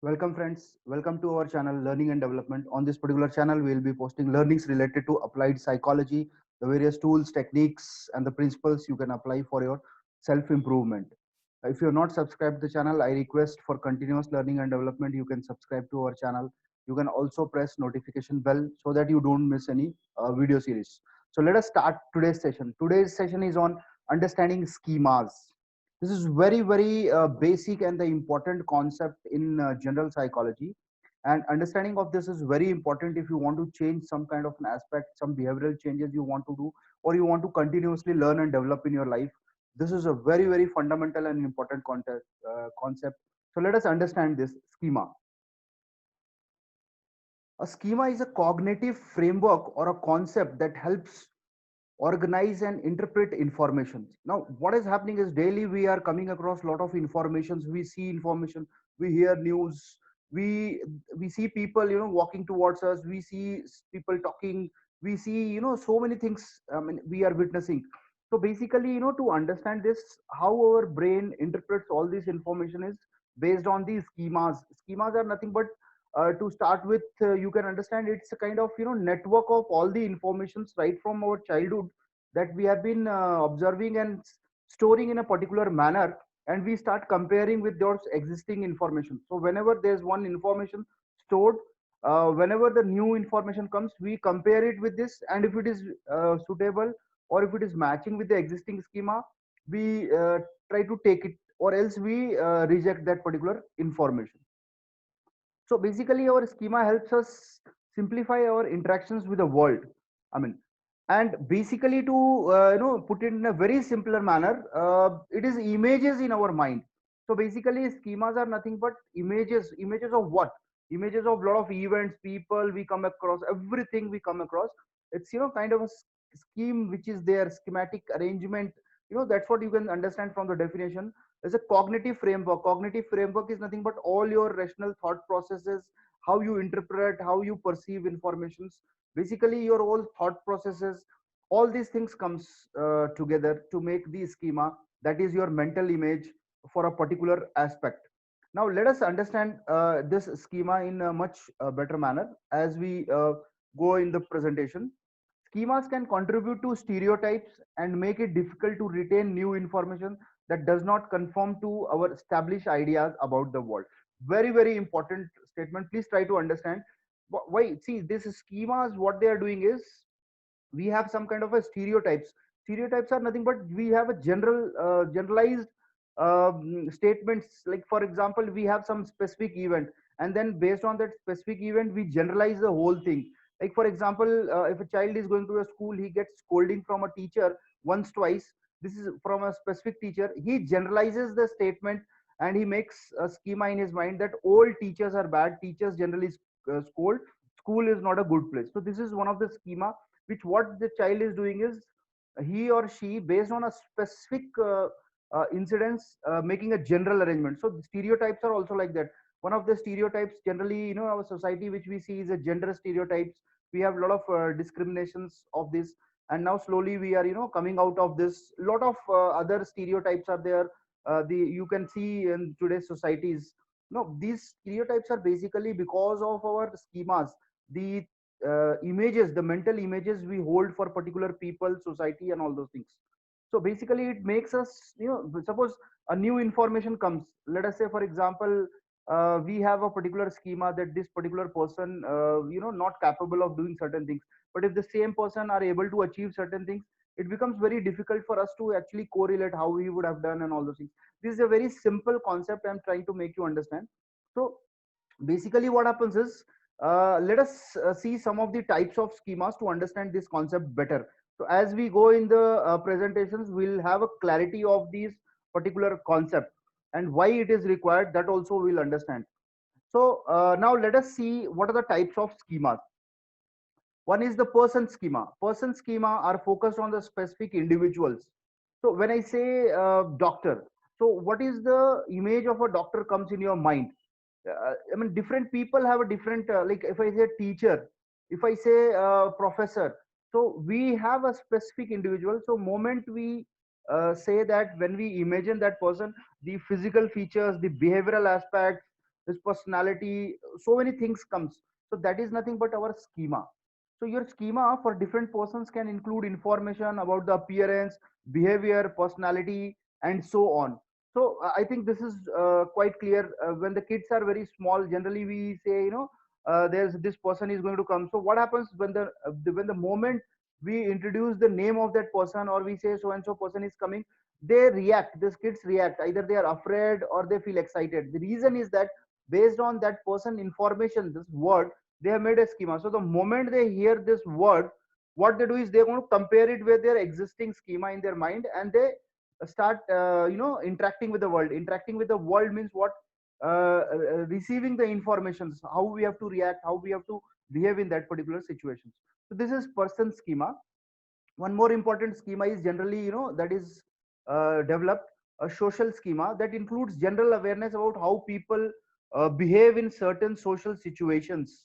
Welcome friends, welcome to our channel Learning and Development. On this particular channel, we will be posting learnings related to applied psychology, the various tools, techniques and the principles you can apply for your self-improvement. If you are not subscribed to the channel, I request for continuous learning and development, you can subscribe to our channel. You can also press notification bell so that you don't miss any video series. So let us start today's session. Today's session is on understanding schemas. This is very basic and the important concept in general psychology, and understanding of this is very important if you want to change some kind of an aspect, some behavioral changes you want to do, or you want to continuously learn and develop in your life. This is a very fundamental and important concept. So let us understand this schema. A schema is a cognitive framework or a concept that helps organize and interpret information. Now what is happening is daily we are coming across a lot of informations. We see information, we hear news, we we see people walking towards us, we see people talking, we see so many things. I mean, we are witnessing. So basically, to understand this, how our brain interprets all this information is based on these schemas. Schemas are nothing but, to start with, you can understand it's a kind of network of all the informations right from our childhood that we have been observing and storing in a particular manner, and we start comparing with those existing information. So whenever there's one information stored, whenever the new information comes, we compare it with this, and if it is suitable or if it is matching with the existing schema, we try to take it, or else we reject that particular information. So basically, our schema helps us simplify our interactions with the world. I mean, and basically to put it in a very simpler manner, it is images in our mind. So basically, schemas are nothing but images. Images of what? Images of lot of events, people we come across, everything we come across. It's kind of a scheme which is there, schematic arrangement. That's what you can understand from the definition. There's a cognitive framework. Cognitive framework is nothing but all your rational thought processes, how you interpret, how you perceive informations. Basically, your whole thought processes, all these things comes together to make the schema. That is your mental image for a particular aspect. Now, let us understand this schema in a much better manner as we go in the presentation. Schemas can contribute to stereotypes and make it difficult to retain new information that does not conform to our established ideas about the world. Very important statement. Please try to understand why. See, this schemas, what they are doing is, we have some kind of a stereotypes. Stereotypes are nothing but we have a generalized statements. Like for example, we have some specific event, and then based on that specific event we generalize the whole thing. Like for example, if a child is going to a school, he gets scolding from a teacher once twice. This is from a specific teacher. He generalizes the statement, and he makes a schema in his mind that all teachers are bad, teachers generally scold, school is not a good place. So this is one of the schema which what the child is doing is, he or she based on a specific incidents, making a general arrangement. So the stereotypes are also like that. One of the stereotypes generally, our society which we see is a gender stereotypes. We have a lot of discriminations of this, and now slowly we are coming out of this. Lot of other stereotypes are there. The you can see in today's societies. No, these stereotypes are basically because of our schemas, the images, the mental images we hold for particular people, society, and all those things. So basically, it makes us, suppose a new information comes. Let us say, for example, we have a particular schema that this particular person, not capable of doing certain things. But if the same person are able to achieve certain things, it becomes very difficult for us to actually correlate how he would have done and all those things. This is a very simple concept I'm trying to make you understand. So basically what happens is, let us see some of the types of schemas to understand this concept better. So as we go in the presentations, we'll have a clarity of these particular concept and why it is required, that also we'll understand. So now let us see what are the types of schemas. One is the person schema. Person schema are focused on the specific individuals. So when I say doctor, so what is the image of a doctor comes in your mind? I mean, different people have a different, like if I say teacher, if I say professor, so we have a specific individual. So moment we say that, when we imagine that person, the physical features, the behavioral aspects, his personality, so many things comes. So that is nothing but our schema. So your schema for different persons can include information about the appearance, behavior, personality, and so on. So I think this is quite clear. When the kids are very small, generally we say, there's this person is going to come. So what happens when the moment we introduce the name of that person, or we say so and so person is coming, they react. These kids react. Either they are afraid or they feel excited. The reason is that based on that person information, this word, they have made a schema. So the moment they hear this word, what they do is they're going to compare it with their existing schema in their mind, and they start interacting with the world. Interacting with the world means what? Receiving the informations, how we have to react, how we have to behave in that particular situation. So this is person schema. One more important schema is generally, that is developed, a social schema that includes general awareness about how people behave in certain social situations.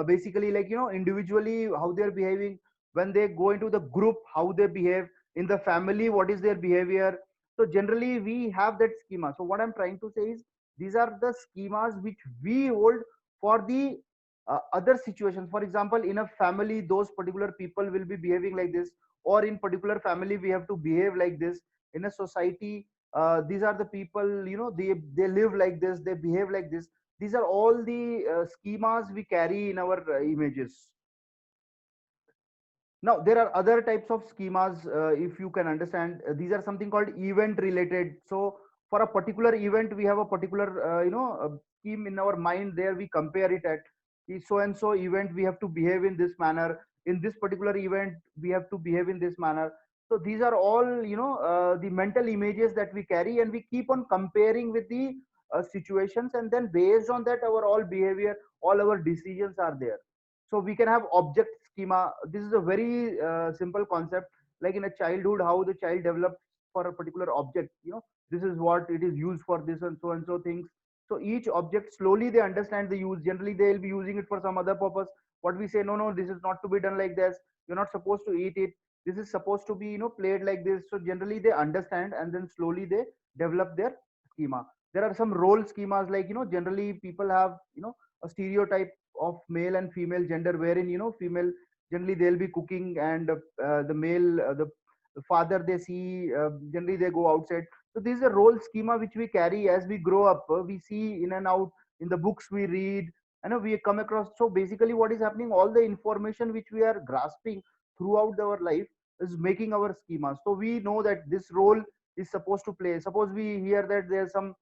Basically, like, individually how they're behaving, when they go into the group how they behave, in the family what is their behavior. So generally we have that schema. So what I'm trying to say is, these are the schemas which we hold for the other situations. For example, in a family, those particular people will be behaving like this, or in particular family we have to behave like this. In a society, these are the people, they live like this, they behave like this. These are all the schemas we carry in our images. Now there are other types of schemas, if you can understand. These are something called event related. So for a particular event we have a particular scheme in our mind. There we compare it at so and so event we have to behave in this manner, in this particular event we have to behave in this manner. So these are all, the mental images that we carry, and we keep on comparing with the situations, and then based on that our all behavior, all our decisions are there. So we can have object schema. This is a very simple concept. Like in a childhood, how the child develops for a particular object, this is what it is used for, this and so things. So each object, slowly they understand the use. Generally they will be using it for some other purpose. What we say, no, no, this is not to be done like this, you're not supposed to eat it, this is supposed to be, played like this. So generally they understand, and then slowly they develop their schema. There are some role schemas, like, generally people have, a stereotype of male and female gender, wherein, female, generally they'll be cooking, and the male, the father, they see, generally they go outside. So this is a role schema which we carry as we grow up. We see in and out in the books we read, and we come across. So basically what is happening, all the information which we are grasping throughout our life is making our schema. So we know that this role is supposed to play. Suppose we hear that there's some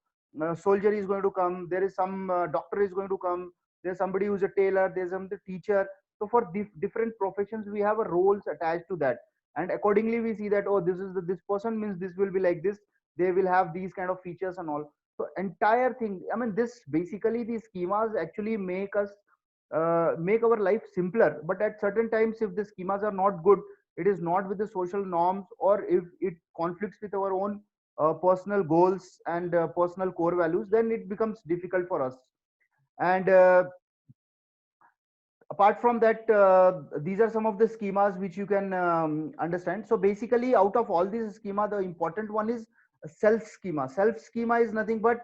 soldier is going to come, there is some doctor is going to come, there's somebody who's a tailor, there's some the teacher. So for different professions we have a roles attached to that, and accordingly we see that, oh, this is this person means this will be like this, they will have these kind of features and all. So entire thing, I mean, this basically, these schemas actually make us make our life simpler. But at certain times, if the schemas are not good, it is not with the social norms, or if it conflicts with our own personal goals and personal core values, then it becomes difficult for us. And apart from that, these are some of the schemas which you can understand. So basically, out of all these schema, the important one is self schema. Self schema is nothing but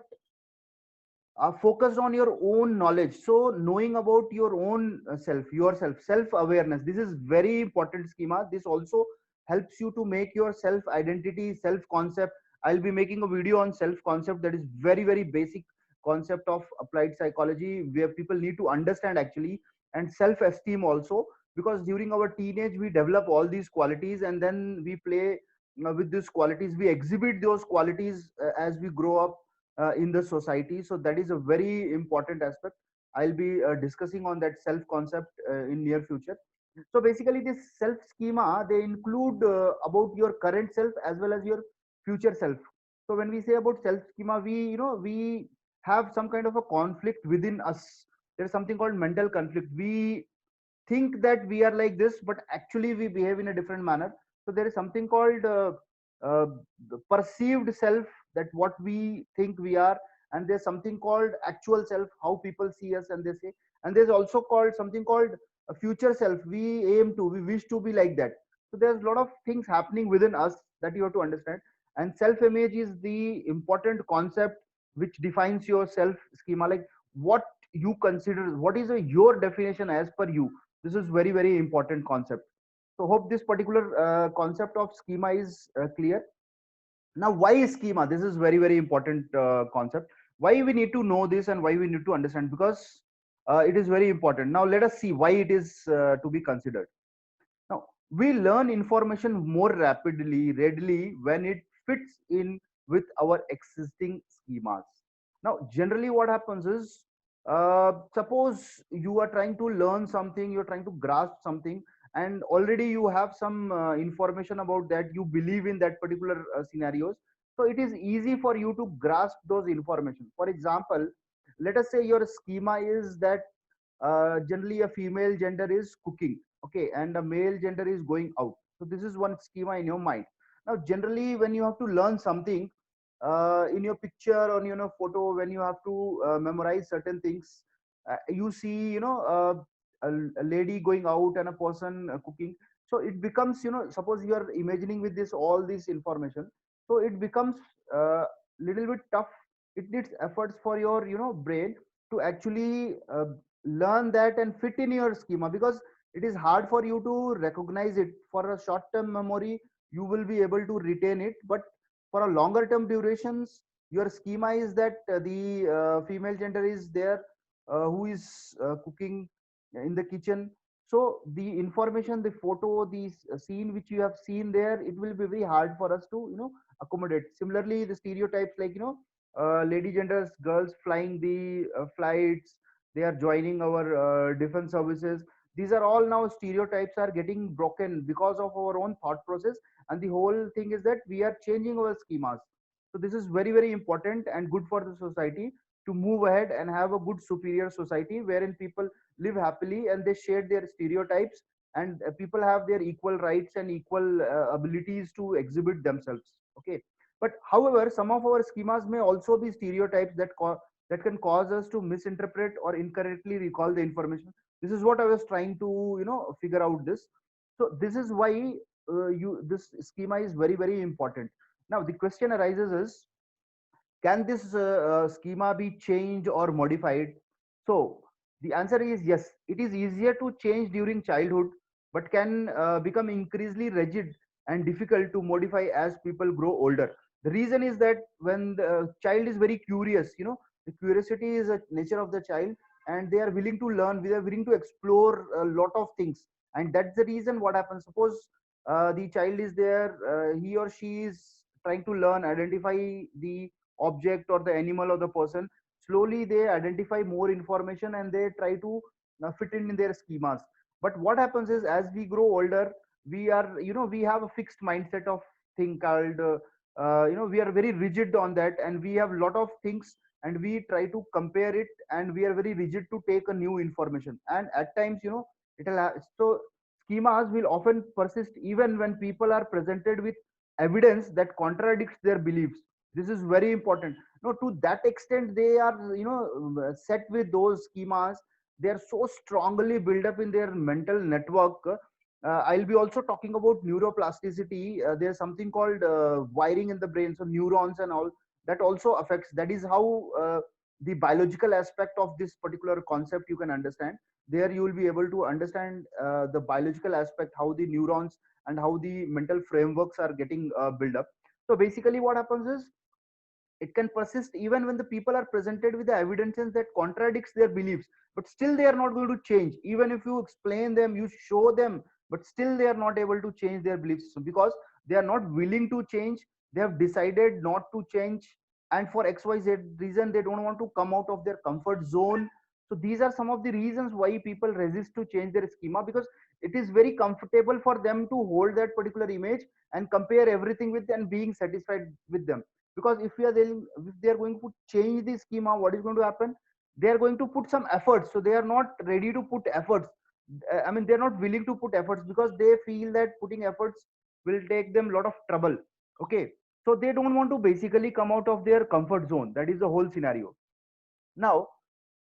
focused on your own knowledge. So knowing about your own self, yourself, self awareness, this is very important schema. This also helps you to make your self identity, self concept. I'll be making a video on self concept, that is very very basic concept of applied psychology, where people need to understand actually. And self esteem also, because during our teenage we develop all these qualities, and then we play with these qualities, we exhibit those qualities as we grow up in the society. So that is a very important aspect. I'll be discussing on that self concept in near future. So basically this self schema, they include about your current self as well as your future self. So when we say about self schema, we, we have some kind of a conflict within us. There's something called mental conflict. We think that we are like this, but actually we behave in a different manner. So there is something called uh, the perceived self, that what we think we are, and there's something called actual self, how people see us and they say. And there's also called something called a future self, we aim to, we wish to be like that. So there's a lot of things happening within us that you have to understand. And self image is the important concept which defines your self schema. Like, what you consider, what is your definition as per you. This is very very important concept. So hope this particular concept of schema is clear. Now why schema? This is very very important concept. Why we need to know this and why we need to understand, because it is very important. Now let us see why it is to be considered. Now, we learn information more rapidly, readily when it fits in with our existing schemas. Now, generally, what happens is, suppose you are trying to learn something, you're trying to grasp something, and already you have some information about that, you believe in that particular scenarios. So, it is easy for you to grasp those information. For example, let us say your schema is that generally a female gender is cooking, okay, and a male gender is going out. So this is one schema in your mind. Now generally when you have to learn something in your picture or in your photo, when you have to memorize certain things, you see, a lady going out and a person cooking. So it becomes, suppose you are imagining with this all this information, so it becomes little bit tough. It needs efforts for your brain to actually learn that and fit in your schema, because it is hard for you to recognize it. For a short term memory you will be able to retain it, but for a longer term durations, your schema is that the female gender is there, who is cooking in the kitchen. So the information, the photo, the scene which you have seen there, it will be very hard for us to accommodate. Similarly, the stereotypes like lady genders, girls flying the flights, they are joining our defense services. These are all now stereotypes are getting broken because of our own thought process, and the whole thing is that we are changing our schemas. So this is very very important and good for the society to move ahead and have a good superior society wherein people live happily and they share their stereotypes, and people have their equal rights and equal abilities to exhibit themselves, okay. But however, some of our schemas may also be stereotypes that can cause us to misinterpret or incorrectly recall the information. This is what I was trying to figure out this. So this is why you this schema is very very important. Now the question arises is, can this schema be changed or modified? So the answer is yes. It is easier to change during childhood, but can become increasingly rigid and difficult to modify as people grow older. The reason is that when the child is very curious, the curiosity is a nature of the child, and they are willing to learn, they are willing to explore a lot of things, and that's the reason what happens. Suppose the child is there, he or she is trying to learn, identify the object or the animal or the person. Slowly they identify more information and they try to fit in their schemas. But what happens is, as we grow older, we are, we have a fixed mindset of thing called we are very rigid on that, and we have a lot of things, and we try to compare it, and we are very rigid to take a new information. And at times, so schemas will often persist even when people are presented with evidence that contradicts their beliefs. This is very important. To that extent they are set with those schemas. They are so strongly built up in their mental network. I'll be also talking about neuroplasticity. There's something called wiring in the brain, so neurons and all, that also affects. That is how the biological aspect of this particular concept you can understand. There you will be able to understand the biological aspect, how the neurons and how the mental frameworks are getting built up. So basically what happens is, it can persist even when the people are presented with the evidences that contradicts their beliefs, but still they are not going to change. Even if you explain them, you show them, but still they are not able to change their beliefs. So because they are not willing to change, they have decided not to change, and for xyz reason they don't want to come out of their comfort zone. So these are some of the reasons why people resist to change their schema, because it is very comfortable for them to hold that particular image and compare everything with and being satisfied with them. Because if they are going to change the schema, what is going to happen? They are going to put some efforts, so they are not ready to put efforts. I mean, they're not willing to put efforts because they feel that putting efforts will take them a lot of trouble, okay. So they don't want to basically come out of their comfort zone. That is the whole scenario. Now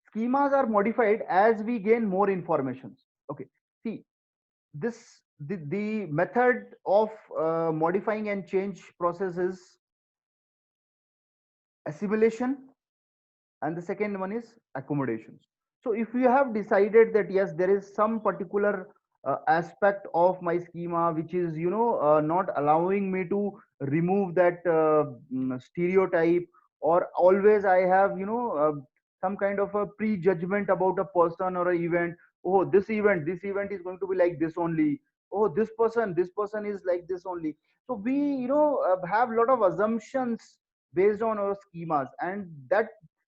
schemas are modified as we gain more informations, okay. See, the method of modifying and change process is assimilation, and the second one is accommodations. So if you have decided that yes, there is some particular aspect of my schema which is not allowing me to remove that stereotype, or always I have some kind of a prejudgment about a person or an event. Oh, this event is going to be like this only. Oh, this person is like this only. So we have a lot of assumptions based on our schemas, and that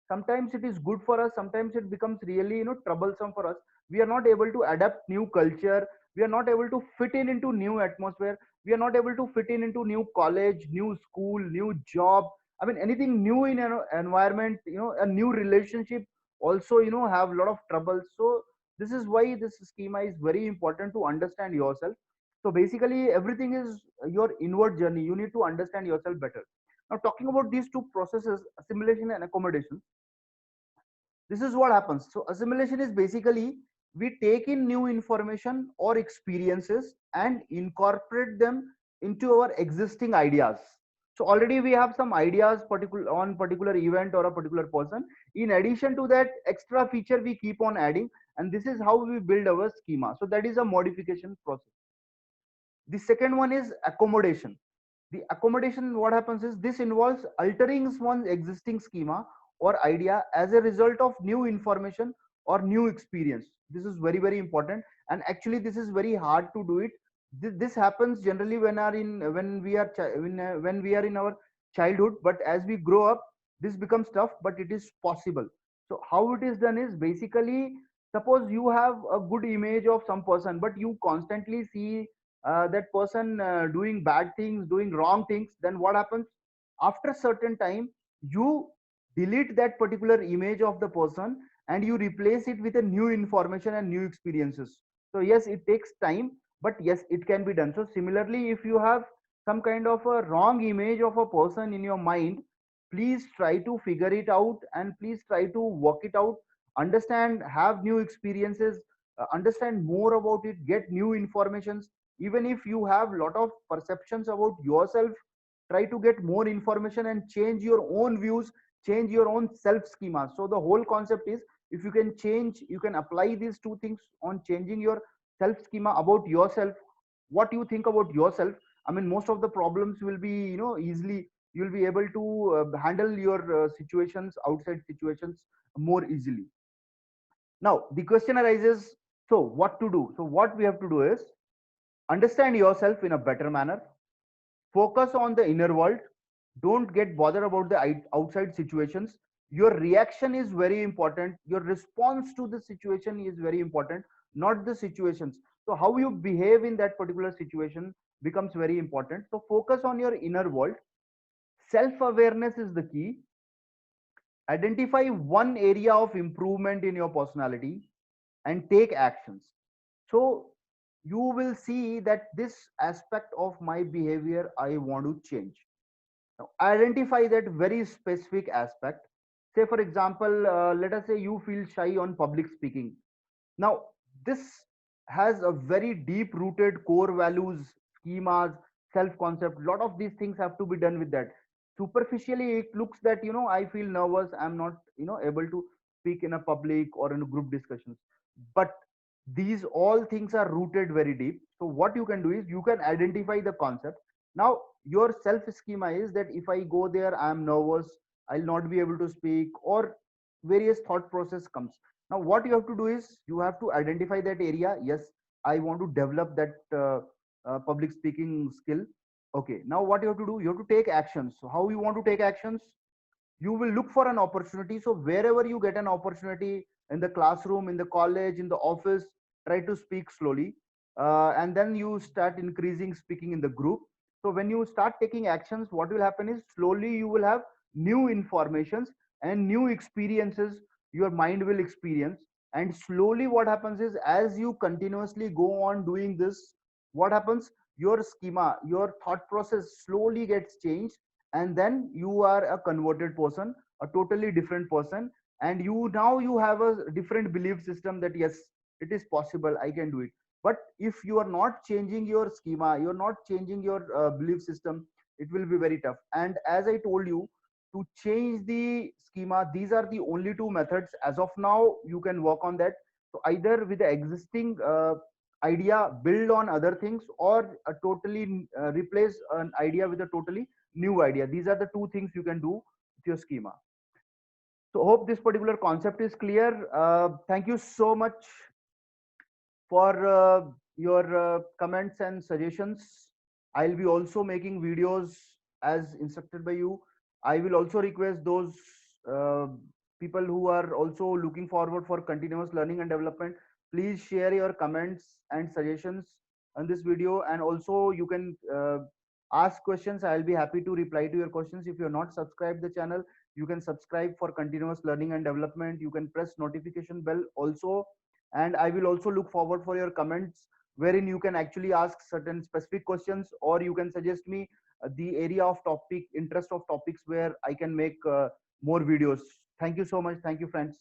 sometimes it is good for us, sometimes it becomes really troublesome for us. We are not able to adapt new culture, we are not able to fit in into new atmosphere, we are not able to fit in into new college, new school, new job. I mean, anything new in an environment, a new relationship also have a lot of trouble. So this is why this schema is very important to understand yourself. So basically everything is your inward journey, you need to understand yourself better. Now talking about these two processes, assimilation and accommodation, this is what happens. So assimilation is basically we take in new information or experiences and incorporate them into our existing ideas. So already we have some ideas particular on particular event or a particular person. In addition to that, extra feature we keep on adding, and this is how we build our schema. So that is a modification process. The second one is accommodation. The accommodation, what happens is this involves altering one's existing schema or idea as a result of new information or new experience. This is very, very important. And actually, this is very hard to do it. This happens generally when we are in our childhood, but as we grow up, this becomes tough, but it is possible. So how it is done is basically, suppose you have a good image of some person, but you constantly see that person doing bad things, doing wrong things, then what happens? After a certain time, you delete that particular image of the person and you replace it with a new information and new experiences. So yes, it takes time, but yes, it can be done. So similarly, if you have some kind of a wrong image of a person in your mind, please try to figure it out and please try to work it out, understand, have new experiences, understand more about it, get new informations. Even if you have lot of perceptions about yourself, try to get more information and change your own views, change your own self schema. So the whole concept is, if you can change, you can apply these two things on changing your self schema about yourself, what you think about yourself. I mean, most of the problems will be easily, you'll be able to handle your situations, outside situations, more easily. Now the question arises, so what to do? So what we have to do is understand yourself in a better manner, focus on the inner world, don't get bothered about the outside situations. Your reaction is very important, your response to the situation is very important, not the situations. So how you behave in that particular situation becomes very important. So focus on your inner world, self awareness is the key. Identify one area of improvement in your personality and take actions. So you will see that this aspect of my behavior I want to change. Now identify that very specific aspect. Say for example, let us say you feel shy on public speaking. Now this has a very deep rooted core values, schemas, self concept. Lot of these things have to be done with that. Superficially it looks that I feel nervous, I'm not able to speak in a public or in a group discussions, but these all things are rooted very deep. So what you can do is you can identify the concept. Now your self schema is that if I go there I am nervous, I'll not be able to speak, or various thought process comes. Now what you have to do is you have to identify that area. Yes, I want to develop that public speaking skill. Okay, now what you have to do, you have to take actions. So how you want to take actions? You will look for an opportunity. So wherever you get an opportunity, in the classroom, in the college, in the office, try to speak slowly, and then you start increasing speaking in the group. So when you start taking actions, what will happen is slowly you will have new informations and new experiences your mind will experience. And slowly what happens is, as you continuously go on doing this, what happens, your schema, your thought process slowly gets changed, and then you are a converted person, a totally different person. And you have a different belief system that yes, it is possible, I can do it. But if you are not changing your schema, you're not changing your belief system, it will be very tough. And as I told you, to change the schema. These are the only two methods as of now you can work on that. So either with the existing idea, build on other things, or totally replace an idea with a totally new idea. These are the two things you can do with your schema. So hope this particular concept is clear. Thank you so much for your comments and suggestions. I'll be also making videos as instructed by you. I will also request those uh, people who are also looking forward for continuous learning and development. Please share your comments and suggestions on this video, and also you can ask questions. I'll be happy to reply to your questions. If you're not subscribed the channel, you can subscribe for continuous learning and development. You can press notification bell also, and I will also look forward for your comments wherein you can actually ask certain specific questions, or you can suggest me the area of topic interest of topics where I can make more videos. Thank you so much. Thank you, friends.